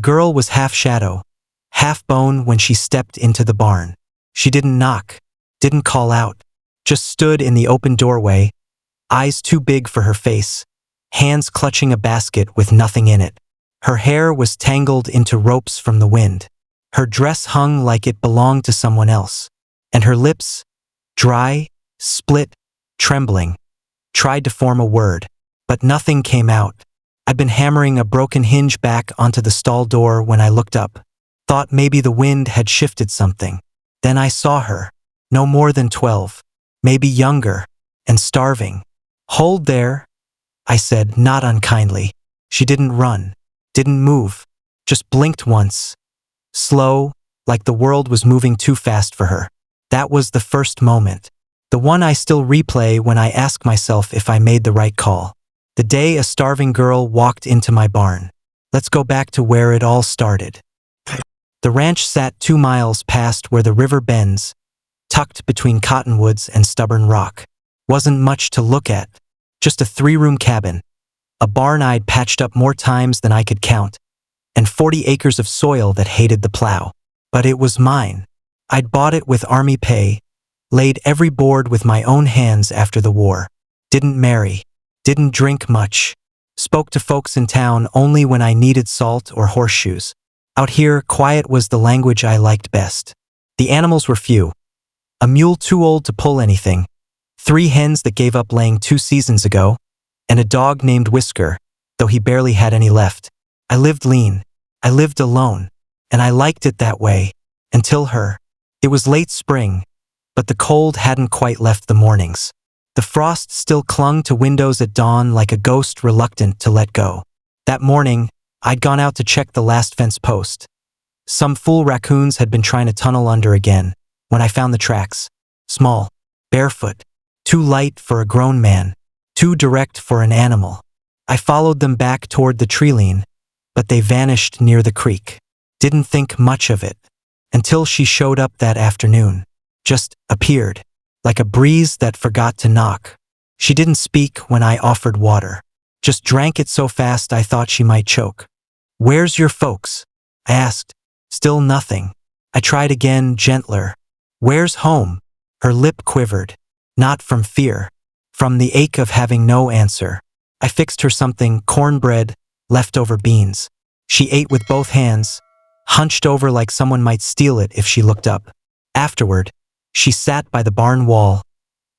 girl was half shadow, half bone when she stepped into the barn. She didn't knock, didn't call out, just stood in the open doorway, eyes too big for her face, hands clutching a basket with nothing in it. Her hair was tangled into ropes from the wind. Her dress hung like it belonged to someone else. And her lips, dry, split, trembling, tried to form a word, but nothing came out. I'd been hammering a broken hinge back onto the stall door when I looked up. Thought maybe the wind had shifted something. Then I saw her, no more than 12, maybe younger, and starving. "Hold there," I said, not unkindly. She didn't run, didn't move, just blinked once. Slow, like the world was moving too fast for her. That was the first moment. The one I still replay when I ask myself if I made the right call. The day a starving girl walked into my barn. Let's go back to where it all started. The ranch sat 2 miles past where the river bends, tucked between cottonwoods and stubborn rock. Wasn't much to look at, just a 3-room cabin, a barn I'd patched up more times than I could count, and 40 acres of soil that hated the plow. But it was mine. I'd bought it with army pay, laid every board with my own hands after the war. Didn't marry, didn't drink much, spoke to folks in town only when I needed salt or horseshoes. Out here, quiet was the language I liked best. The animals were few. A mule too old to pull anything, 3 hens that gave up laying 2 seasons ago, and a dog named Whisker, though he barely had any left. I lived lean. I lived alone. And I liked it that way, until her. It was late spring, but the cold hadn't quite left the mornings. The frost still clung to windows at dawn like a ghost reluctant to let go. That morning, I'd gone out to check the last fence post. Some fool raccoons had been trying to tunnel under again, when I found the tracks. Small, barefoot, too light for a grown man, too direct for an animal. I followed them back toward the treeline, but they vanished near the creek. Didn't think much of it, until she showed up that afternoon. Just appeared, like a breeze that forgot to knock. She didn't speak when I offered water, just drank it so fast I thought she might choke. "Where's your folks?" I asked. Still nothing. I tried again, gentler. "Where's home?" Her lip quivered, not from fear, from the ache of having no answer. I fixed her something, cornbread, leftover beans. She ate with both hands, hunched over like someone might steal it if she looked up. Afterward, she sat by the barn wall,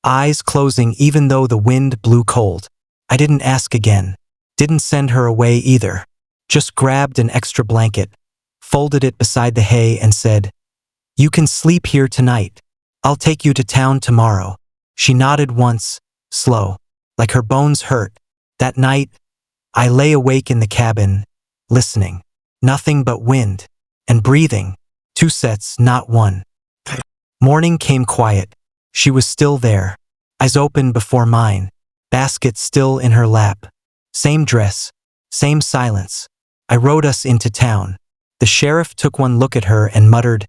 eyes closing even though the wind blew cold. I didn't ask again, didn't send her away either. Just grabbed an extra blanket, folded it beside the hay and said, "You can sleep here tonight. I'll take you to town tomorrow." She nodded once, slow, like her bones hurt. That night, I lay awake in the cabin, listening. Nothing but wind. And breathing. 2 sets, not one. Morning came quiet. She was still there. Eyes open before mine. Basket still in her lap. Same dress. Same silence. I rode us into town. The sheriff took one look at her and muttered,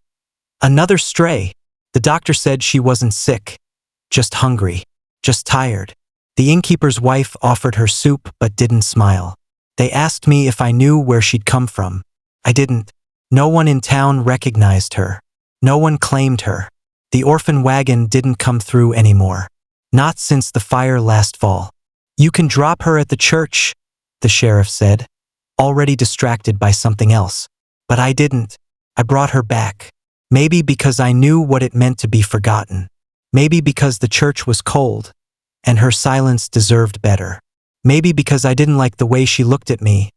"Another stray." The doctor said she wasn't sick. Just hungry. Just tired. The innkeeper's wife offered her soup but didn't smile. They asked me if I knew where she'd come from. I didn't. No one in town recognized her. No one claimed her. The orphan wagon didn't come through anymore. Not since the fire last fall. "You can drop her at the church," the sheriff said, already distracted by something else. But I didn't. I brought her back. Maybe because I knew what it meant to be forgotten. Maybe because the church was cold, and her silence deserved better. Maybe because I didn't like the way she looked at me,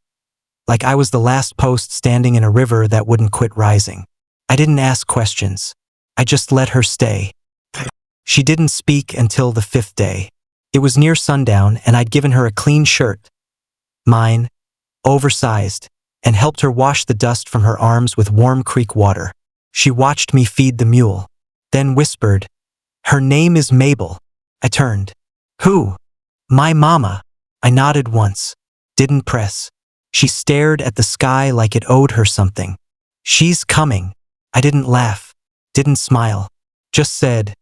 like I was the last post standing in a river that wouldn't quit rising. I didn't ask questions. I just let her stay. She didn't speak until the 5th day. It was near sundown and I'd given her a clean shirt, mine, oversized, and helped her wash the dust from her arms with warm creek water. She watched me feed the mule, then whispered, "Her name is Mabel." I turned. "Who?" "My mama." I nodded once, didn't press. She stared at the sky like it owed her something. "She's coming." I didn't laugh, didn't smile, just said,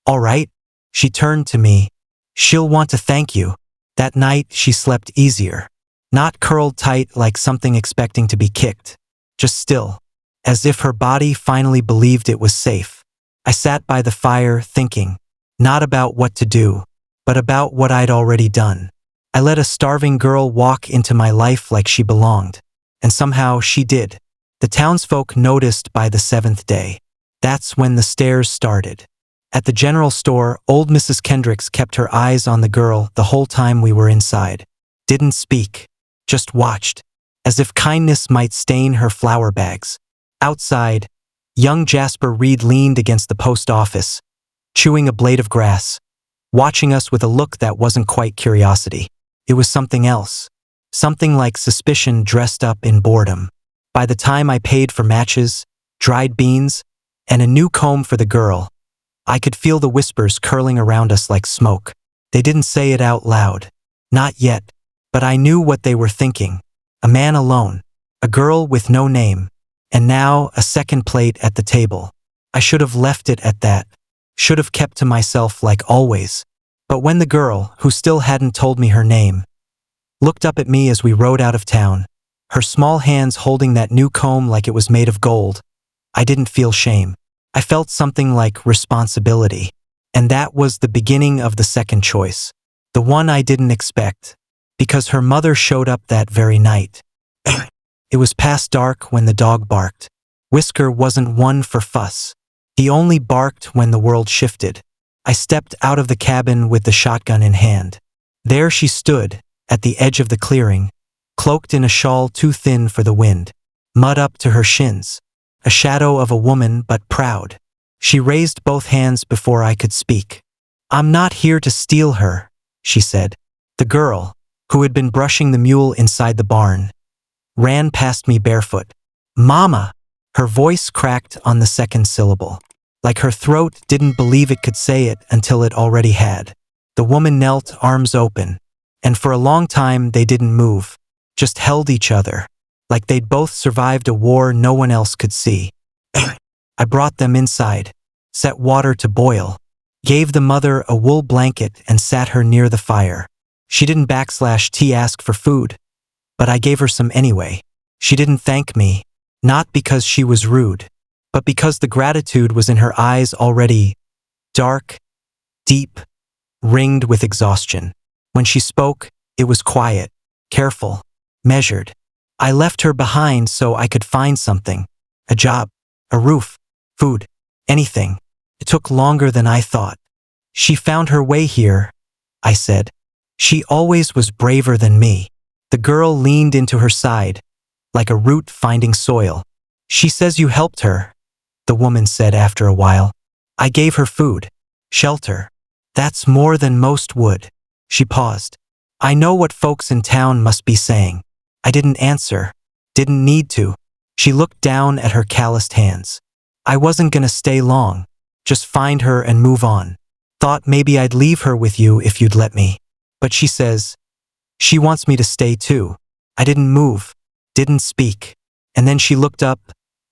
"All right." She turned to me. "She'll want to thank you." That night she slept easier. Not curled tight like something expecting to be kicked. just still, as if her body finally believed it was safe. I sat by the fire thinking, not about what to do, but about what I'd already done. I let a starving girl walk into my life like she belonged, and somehow she did. The townsfolk noticed by the seventh day. That's when the stares started. At the general store, old Mrs. Kendricks kept her eyes on the girl the whole time we were inside. Didn't speak, just watched, as if kindness might stain her flour bags. Outside, young Jasper Reed leaned against the post office, chewing a blade of grass, watching us with a look that wasn't quite curiosity. It was something else, something like suspicion dressed up in boredom. By the time I paid for matches, dried beans, and a new comb for the girl, I could feel the whispers curling around us like smoke. They didn't say it out loud. Not yet. But I knew what they were thinking. A man alone. A girl with no name. And now a second plate at the table. I should have left it at that. Should have kept to myself like always. But when the girl, who still hadn't told me her name, looked up at me as we rode out of town, her small hands holding that new comb like it was made of gold, I didn't feel shame. I felt something like responsibility. And that was the beginning of the second choice. The one I didn't expect. Because her mother showed up that very night. It was past dark when the dog barked. Whisker wasn't one for fuss. He only barked when the world shifted. I stepped out of the cabin with the shotgun in hand. There she stood, at the edge of the clearing, cloaked in a shawl too thin for the wind, mud up to her shins. A shadow of a woman, but proud. She raised both hands before I could speak. "I'm not here to steal her," she said. The girl, who had been brushing the mule inside the barn, ran past me barefoot. "Mama!" Her voice cracked on the second syllable. Like her throat didn't believe it could say it until it already had. The woman knelt, arms open, and for a long time they didn't move, just held each other, like they'd both survived a war no one else could see. I brought them inside, set water to boil, gave the mother a wool blanket and sat her near the fire. She didn't ask for food, but I gave her some anyway. She didn't thank me, not because she was rude, but because the gratitude was in her eyes already dark, deep, ringed with exhaustion. When she spoke, it was quiet, careful, measured. I left her behind so I could find something. A job, a roof, food, anything. It took longer than I thought. She found her way here, I said. She always was braver than me. The girl leaned into her side, like a root finding soil. "She says you helped her," the woman said after a while. "I gave her food, shelter. That's more than most would." She paused. "I know what folks in town must be saying." I didn't answer, didn't need to. She looked down at her calloused hands. "I wasn't gonna stay long, just find her and move on. Thought maybe I'd leave her with you if you'd let me. But she says, she wants me to stay too." I didn't move, didn't speak. And then she looked up,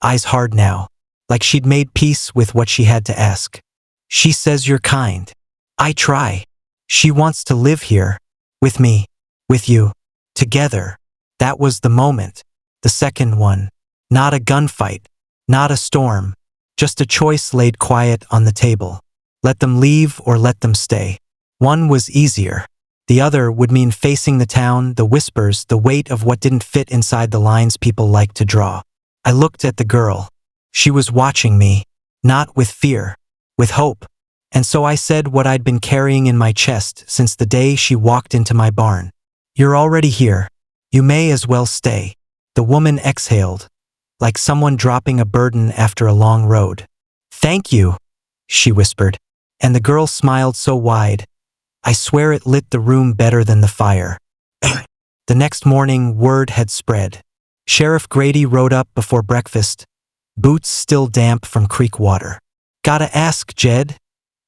eyes hard now, like she'd made peace with what she had to ask. "She says you're kind." "I try. She wants to live here, with me, with you, together." That was the moment, the second one. Not a gunfight, not a storm, just a choice laid quiet on the table. Let them leave or let them stay. One was easier. The other would mean facing the town, the whispers, the weight of what didn't fit inside the lines people like to draw. I looked at the girl. She was watching me, not with fear, with hope. And so I said what I'd been carrying in my chest since the day she walked into my barn. "You're already here. You may as well stay." The woman exhaled, like someone dropping a burden after a long road. "Thank you," she whispered, and the girl smiled so wide, I swear it lit the room better than the fire. The next morning, word had spread. Sheriff Grady rode up before breakfast, boots still damp from creek water. "Gotta ask, Jed,"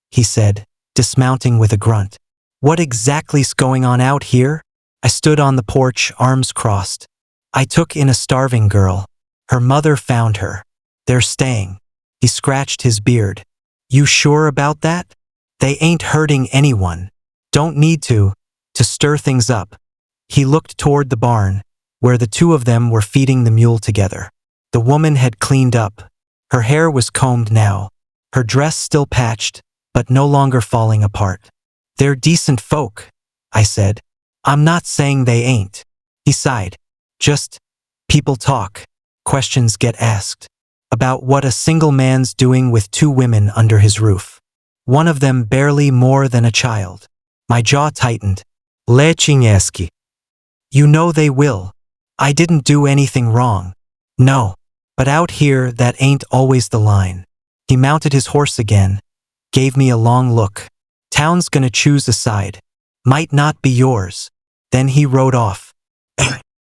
he said, dismounting with a grunt. "What exactly's going on out here?" I stood on the porch, arms crossed. "I took in a starving girl. Her mother found her. They're staying." He scratched his beard. "You sure about that? They ain't hurting anyone. Don't need to stir things up." He looked toward the barn, where the two of them were feeding the mule together. The woman had cleaned up. Her hair was combed now. Her dress still patched, but no longer falling apart. "They're decent folk," I said. "I'm not saying they ain't." He sighed. "Just, people talk. Questions get asked. About what a single man's doing with two women under his roof. One of them barely more than a child." My jaw tightened. "Lechinieski. You know they will. I didn't do anything wrong." "No. But out here that ain't always the line." He mounted his horse again, gave me a long look. "Town's gonna choose a side. Might not be yours." Then he rode off.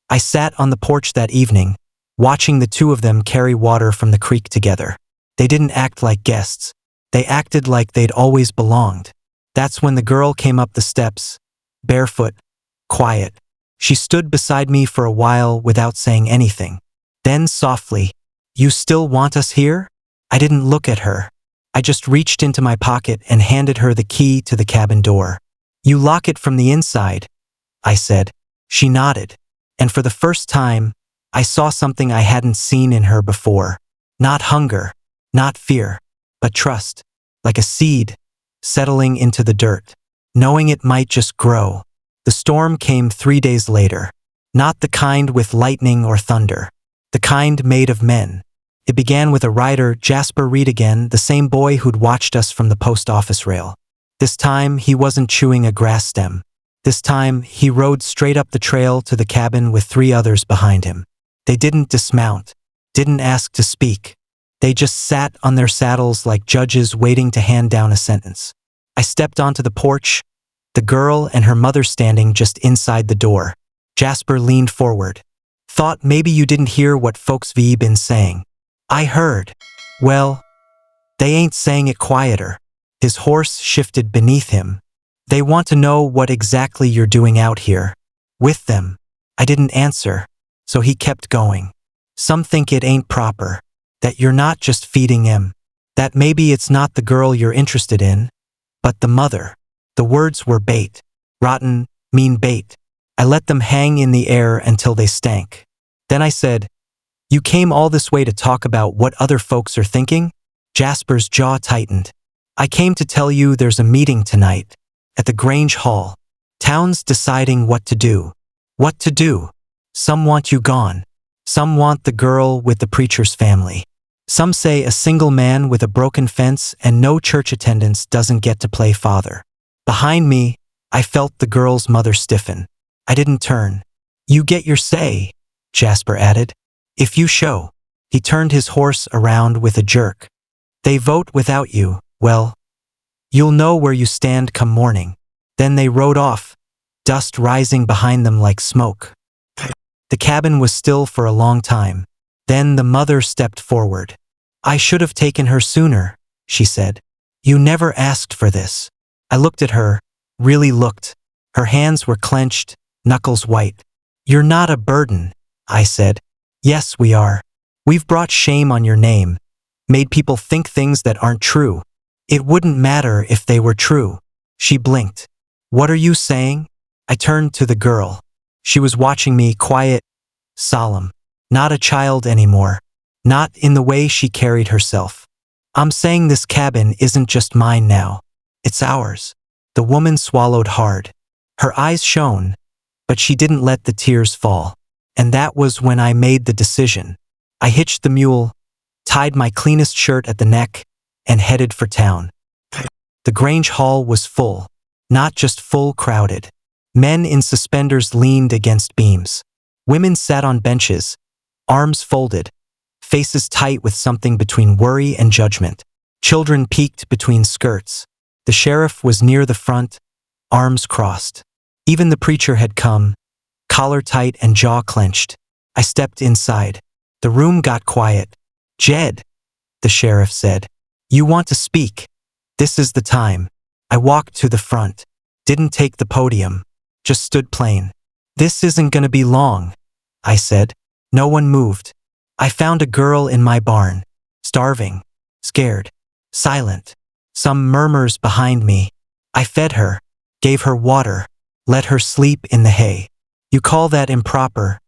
I sat on the porch that evening, watching the two of them carry water from the creek together. They didn't act like guests. They acted like they'd always belonged. That's when the girl came up the steps, barefoot, quiet. She stood beside me for a while without saying anything. Then softly, "You still want us here?" I didn't look at her. I just reached into my pocket and handed her the key to the cabin door. "You lock it from the inside," I said. She nodded. And for the first time, I saw something I hadn't seen in her before. Not hunger, not fear, but trust. Like a seed, settling into the dirt, knowing it might just grow. The storm came 3 days later. Not the kind with lightning or thunder. The kind made of men. It began with a rider, Jasper Reed again, the same boy who'd watched us from the post office rail. This time, he wasn't chewing a grass stem. This time, he rode straight up the trail to the cabin with 3 others behind him. They didn't dismount, didn't ask to speak. They just sat on their saddles like judges waiting to hand down a sentence. I stepped onto the porch, the girl and her mother standing just inside the door. Jasper leaned forward. "Thought maybe you didn't hear what folks v been saying." "I heard." "Well, they ain't saying it quieter." His horse shifted beneath him. "They want to know what exactly you're doing out here. With them." I didn't answer, so he kept going. "Some think it ain't proper. That you're not just feeding him. That maybe it's not the girl you're interested in, but the mother." The words were bait. Rotten, mean bait. I let them hang in the air until they stank. Then I said, "You came all this way to talk about what other folks are thinking?" Jasper's jaw tightened. "I came to tell you there's a meeting tonight. At the Grange Hall. Town's deciding what to do." "What to do?" "Some want you gone. Some want the girl with the preacher's family. Some say a single man with a broken fence and no church attendance doesn't get to play father." Behind me, I felt the girl's mother stiffen. I didn't turn. "You get your say," Jasper added. "If you show." He turned his horse around with a jerk. "They vote without you, well, you'll know where you stand come morning." Then they rode off, dust rising behind them like smoke. The cabin was still for a long time. Then the mother stepped forward. "I should have taken her sooner," she said. "You never asked for this." I looked at her, really looked. Her hands were clenched, knuckles white. "You're not a burden," I said. "Yes, we are. We've brought shame on your name. Made people think things that aren't true. It wouldn't matter if they were true." She blinked. "What are you saying?" I turned to the girl. She was watching me, quiet, solemn. Not a child anymore. Not in the way she carried herself. "I'm saying this cabin isn't just mine now. It's ours." The woman swallowed hard. Her eyes shone, but she didn't let the tears fall. And that was when I made the decision. I hitched the mule, tied my cleanest shirt at the neck, and headed for town. The Grange Hall was full. Not just full, crowded. Men in suspenders leaned against beams. Women sat on benches, arms folded, faces tight with something between worry and judgment. Children peeked between skirts. The sheriff was near the front, arms crossed. Even the preacher had come, collar tight and jaw clenched. I stepped inside. The room got quiet. "Jed," the sheriff said, "you want to speak? This is the time." I walked to the front. Didn't take the podium. Just stood plain. "This isn't gonna be long," I said. No one moved. "I found a girl in my barn. Starving. Scared. Silent. Some murmurs behind me. I fed her. Gave her water. Let her sleep in the hay. You call that improper.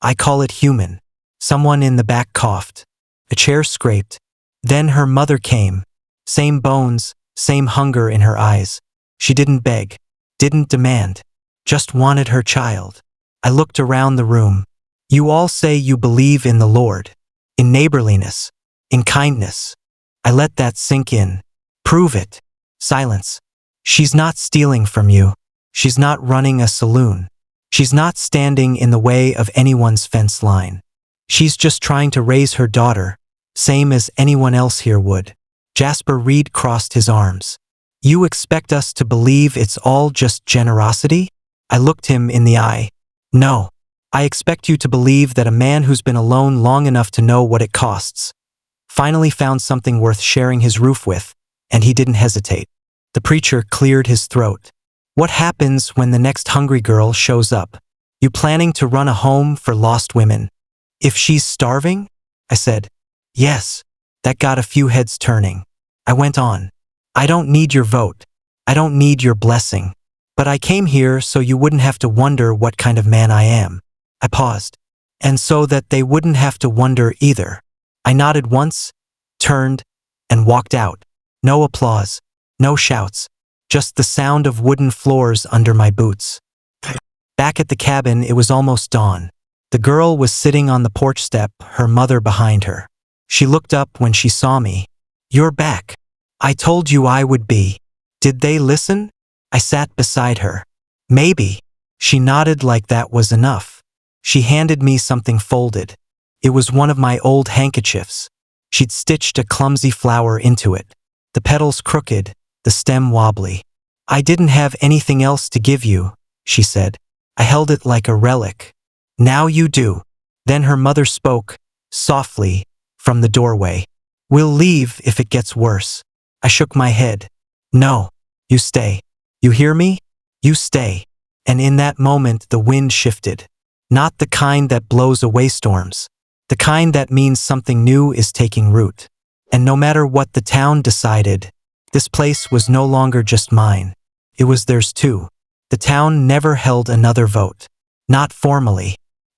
I call it human. Someone in the back coughed. A chair scraped. Then her mother came. Same bones, same hunger in her eyes. She didn't beg, didn't demand, just wanted her child. I looked around the room. You all say you believe in the Lord, in neighborliness, in kindness. I let that sink in. Prove it. Silence. She's not stealing from you. She's not running a saloon. She's not standing in the way of anyone's fence line. She's just trying to raise her daughter, same as anyone else here would. Jasper Reed crossed his arms. You expect us to believe it's all just generosity? I looked him in the eye. No. I expect you to believe that a man who's been alone long enough to know what it costs finally found something worth sharing his roof with, and he didn't hesitate. The preacher cleared his throat. What happens when the next hungry girl shows up? You planning to run a home for lost women? If she's starving? I said. Yes. That got a few heads turning. I went on. I don't need your vote. I don't need your blessing. But I came here so you wouldn't have to wonder what kind of man I am. I paused. And so that they wouldn't have to wonder either. I nodded once, turned, and walked out. No applause, no shouts, just the sound of wooden floors under my boots. Back at the cabin, it was almost dawn. The girl was sitting on the porch step, her mother behind her. She looked up when she saw me. You're back. I told you I would be. Did they listen? I sat beside her. Maybe. She nodded like that was enough. She handed me something folded. It was one of my old handkerchiefs. She'd stitched a clumsy flower into it. The petals crooked, the stem wobbly. I didn't have anything else to give you, she said. I held it like a relic. Now you do. Then her mother spoke, softly, from the doorway. We'll leave if it gets worse. I shook my head. No, you stay. You hear me? You stay. And in that moment the wind shifted. Not the kind that blows away storms. The kind that means something new is taking root. And no matter what the town decided, this place was no longer just mine. It was theirs too. The town never held another vote. Not formally.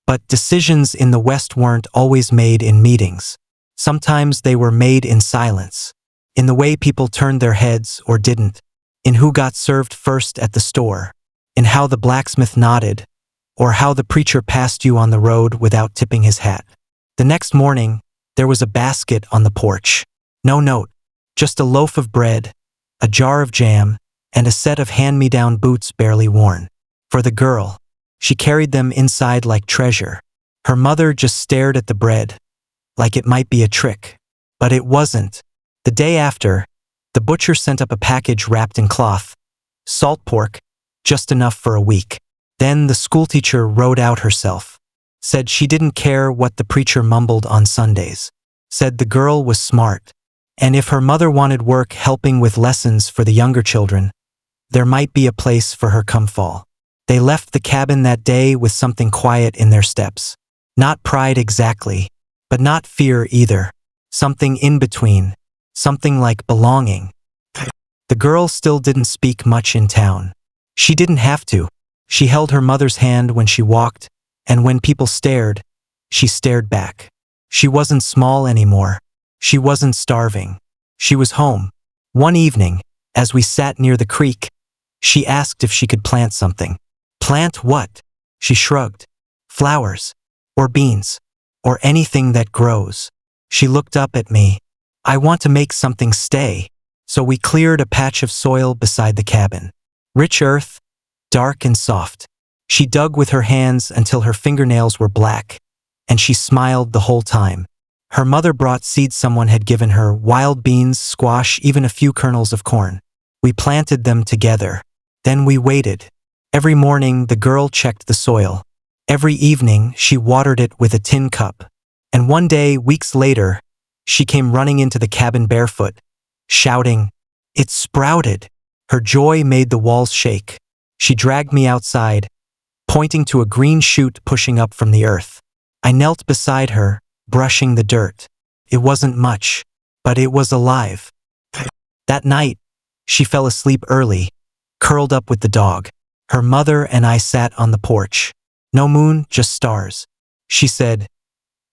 But decisions in the West weren't always made in meetings. Sometimes they were made in silence. In the way people turned their heads or didn't. In who got served first at the store. In how the blacksmith nodded. Or how the preacher passed you on the road without tipping his hat. The next morning, there was a basket on the porch. No note. Just a loaf of bread, a jar of jam, and a set of hand-me-down boots barely worn. For the girl. She carried them inside like treasure. Her mother just stared at the bread, like it might be a trick. But it wasn't. The day after, the butcher sent up a package wrapped in cloth. Salt pork, just enough for a week. Then the schoolteacher wrote out herself. Said she didn't care what the preacher mumbled on Sundays. Said the girl was smart. And if her mother wanted work helping with lessons for the younger children, there might be a place for her come fall. They left the cabin that day with something quiet in their steps. Not pride exactly, but not fear either. Something in between. Something like belonging. The girl still didn't speak much in town. She didn't have to. She held her mother's hand when she walked, and when people stared, she stared back. She wasn't small anymore. She wasn't starving. She was home. One evening, as we sat near the creek, she asked if she could plant something. Plant what? She shrugged. Flowers. Or beans. Or anything that grows. She looked up at me. I want to make something stay. So we cleared a patch of soil beside the cabin. Rich earth, dark and soft. She dug with her hands until her fingernails were black, and she smiled the whole time. Her mother brought seeds someone had given her, wild beans, squash, even a few kernels of corn. We planted them together. Then we waited. Every morning the girl checked the soil. Every evening she watered it with a tin cup. And one day, weeks later, she came running into the cabin barefoot, shouting, "It sprouted!" Her joy made the walls shake. She dragged me outside, pointing to a green shoot pushing up from the earth. I knelt beside her, brushing the dirt. It wasn't much, but it was alive. That night, she fell asleep early, curled up with the dog. Her mother and I sat on the porch. No moon, just stars. She said,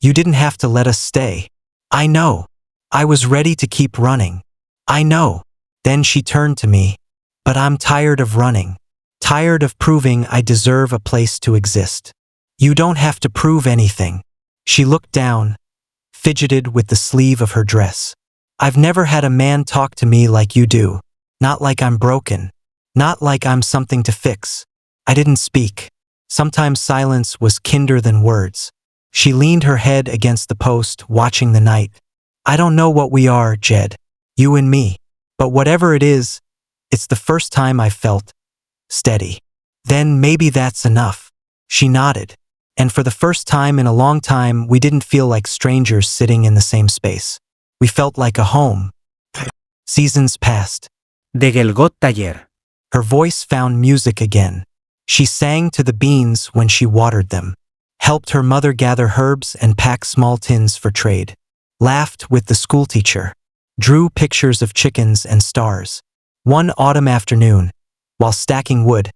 You didn't have to let us stay. I know. I was ready to keep running. I know. Then she turned to me. But I'm tired of running. Tired of proving I deserve a place to exist. You don't have to prove anything. She looked down, fidgeted with the sleeve of her dress. I've never had a man talk to me like you do. Not like I'm broken. Not like I'm something to fix. I didn't speak. Sometimes silence was kinder than words. She leaned her head against the post, watching the night. I don't know what we are, Jed. You and me. But whatever it is, it's the first time I've felt steady. Then maybe that's enough. She nodded. And for the first time in a long time, we didn't feel like strangers sitting in the same space. We felt like a home. Seasons passed. Degelgot taller. Her voice found music again. She sang to the beans when she watered them, helped her mother gather herbs and pack small tins for trade, laughed with the schoolteacher, drew pictures of chickens and stars. One autumn afternoon, while stacking wood,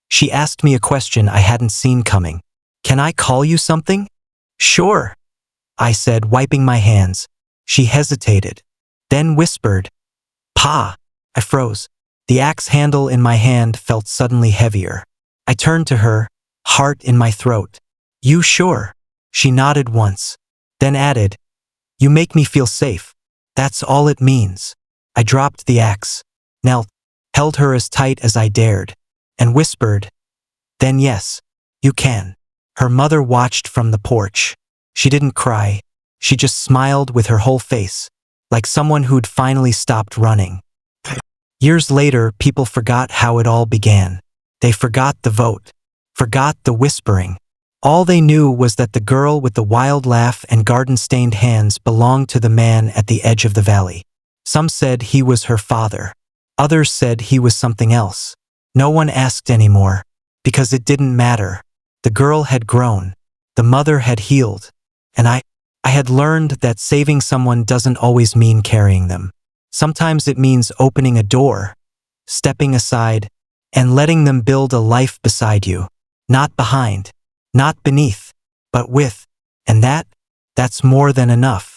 she asked me a question I hadn't seen coming. Can I call you something? Sure, I said, wiping my hands. She hesitated, then whispered, Pa. I froze. The axe handle in my hand felt suddenly heavier. I turned to her, heart in my throat. You sure? She nodded once, then added, You make me feel safe. That's all it means. I dropped the axe, knelt, held her as tight as I dared, and whispered, Then yes, you can. Her mother watched from the porch. She didn't cry. She just smiled with her whole face, like someone who'd finally stopped running. Years later, people forgot how it all began. They forgot the vote, forgot the whispering. All they knew was that the girl with the wild laugh and garden-stained hands belonged to the man at the edge of the valley. Some said he was her father. Others said he was something else. No one asked anymore, because it didn't matter. The girl had grown. The mother had healed. And I had learned that saving someone doesn't always mean carrying them. Sometimes it means opening a door, stepping aside, and letting them build a life beside you. Not behind, not beneath, but with. And that's more than enough.